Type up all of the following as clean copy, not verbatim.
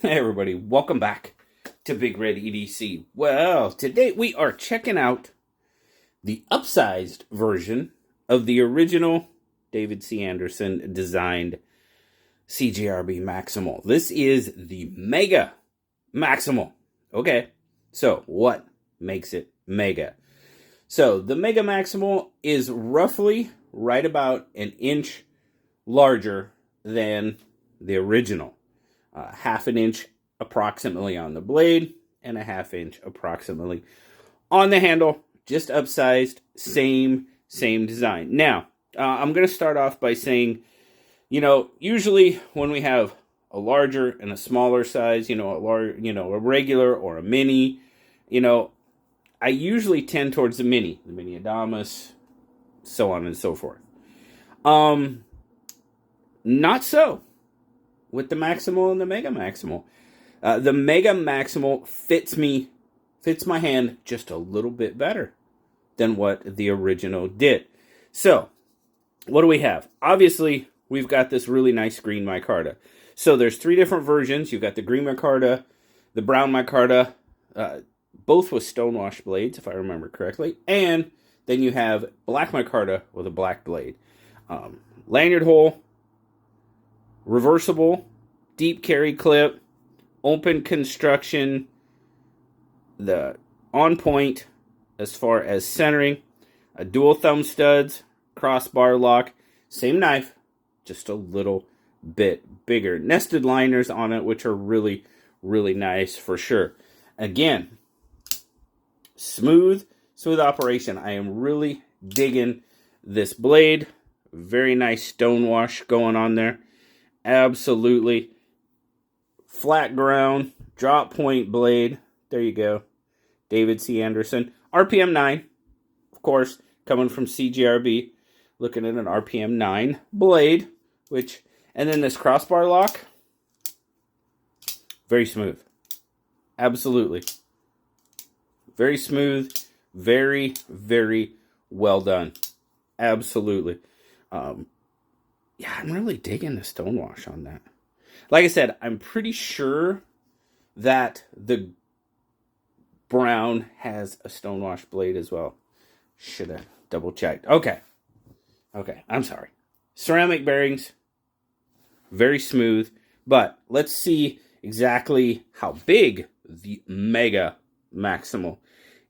Hey everybody, welcome back to BigRedEDC. Well, today we are checking out the upsized version of the original David C. Anderson designed CJRB Maximal. This is the Mega Maximal. Okay, so what makes it Mega? So the Mega Maximal is roughly right about an inch larger than the original. Half an inch approximately on the blade and a half inch approximately on the handle, just upsized, same design. Now, I'm going to start off by saying, usually when we have a larger and a smaller size, a regular or a mini, I usually tend towards the mini Adamas, so on and so forth. Not so with the Maximal and the Mega Maximal. The Mega Maximal fits my hand just a little bit better than what the original did. So, what do we have? Obviously, we've got this really nice green micarta. So there's three different versions. You've got the green micarta, the brown micarta, both with stonewashed blades, if I remember correctly, and then you have black micarta with a black blade. Lanyard hole, reversible, deep carry clip, open construction, the on point as far as centering, a dual thumb studs, crossbar lock, same knife, just a little bit bigger. Nested liners on it, which are really, really nice for sure. Again, smooth operation. I am really digging this blade. Very nice stonewash going on there. Absolutely. Flat ground, drop point blade. There you go. David C. Anderson. RPM 9, of course, coming from CJRB. Looking at an RPM 9 blade, and then this crossbar lock. Very smooth. Absolutely. Very smooth. Very, very well done. Absolutely. I'm really digging the stonewash on that. Like I said, I'm pretty sure that the brown has a stonewash blade as well. Should have double checked. Okay, I'm sorry. Ceramic bearings, very smooth. But let's see exactly how big the Mega Maximal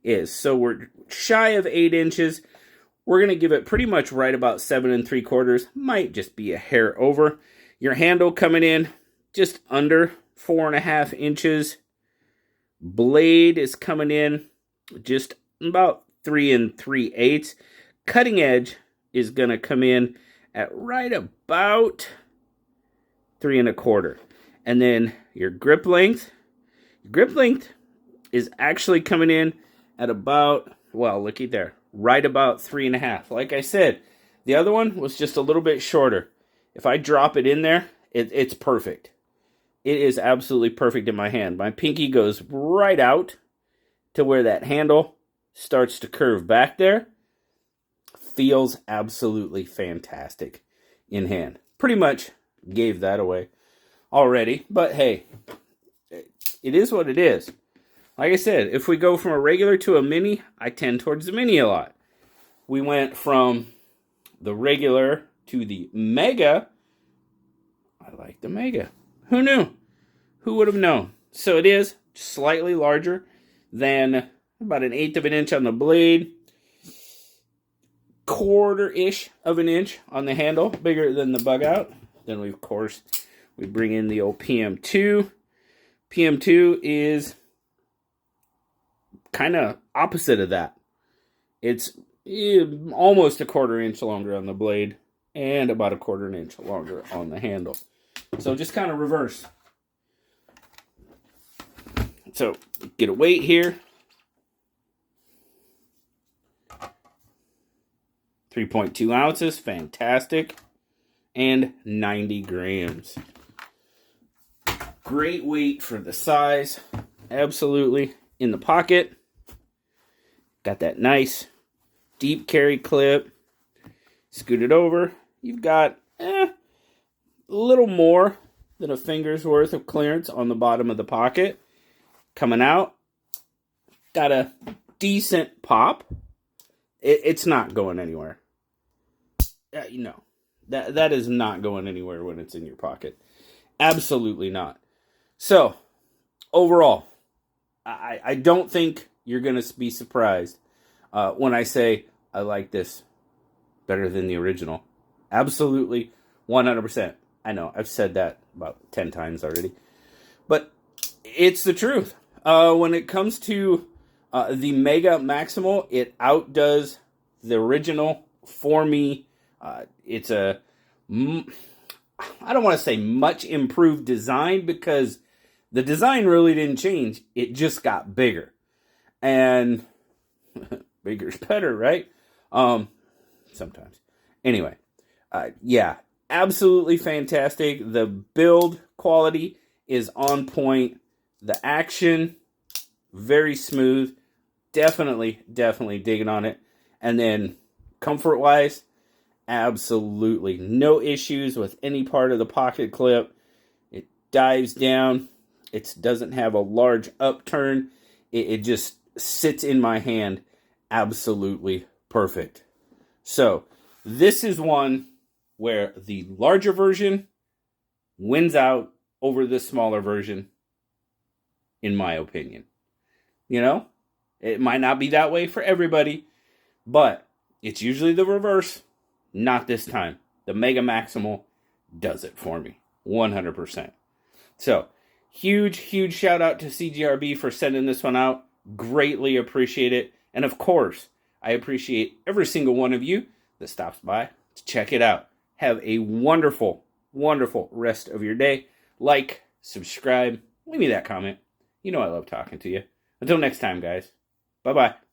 is. So we're shy of 8 inches. We're going to give it pretty much right about 7 3/4. Might just be a hair over. Your handle coming in just under 4.5 inches. Blade is coming in just about 3 3/8. Cutting edge is going to come in at right about 3 1/4. And then your grip length is actually coming in at about, well, looky there, right about 3.5. Like I said, the other one was just a little bit shorter. If I drop it in there, it's perfect. It is absolutely perfect in my hand. My pinky goes right out to where that handle starts to curve back there. Feels absolutely fantastic in hand. Pretty much gave that away already, but hey, it is what it is. Like I said, if we go from a regular to a mini, I tend towards the mini a lot. We went from the regular to the Mega. I like the Mega. Who knew? Who would have known? So it is slightly larger than about 1/8 of an inch on the blade. 1/4-ish of an inch on the handle. Bigger than the bug out. Then we bring in the old PM2. PM2 is kind of opposite of that. It's almost 1/4 inch longer on the blade and about 1/4 inch longer on the handle. So just kind of reverse. So get a weight here. 3.2 ounces, fantastic. And 90 grams. Great weight for the size. Absolutely. In the pocket. Got that nice deep carry clip. Scoot it over. You've got a little more than a finger's worth of clearance on the bottom of the pocket. Coming out, got a decent pop. It's not going anywhere. No, that is not going anywhere when it's in your pocket. Absolutely not. So, overall, I don't think you're going to be surprised when I say I like this better than the original. Absolutely, 100%. I know, I've said that about 10 times already. But it's the truth. When it comes to the Mega Maximal, it outdoes the original for me. It's I don't want to say much improved design, because the design really didn't change. It just got bigger. And bigger's better, right? Sometimes. Anyway, yeah, absolutely fantastic. The build quality is on point. The action, very smooth. Definitely digging on it. And then comfort-wise, absolutely no issues with any part of the pocket clip. It dives down. It doesn't have a large upturn. It just sits in my hand absolutely perfect. So this is one where the larger version wins out over the smaller version, in my opinion. You know, it might not be that way for everybody, but it's usually the reverse. Not this time. The Mega Maximal does it for me. 100%. So, huge shout out to CJRB for sending this one out. Greatly appreciate it. And of course, I appreciate every single one of you that stops by to check it out. Have a wonderful rest of your day. Like, subscribe, leave me that comment. You know I love talking to you. Until next time, guys. Bye-bye.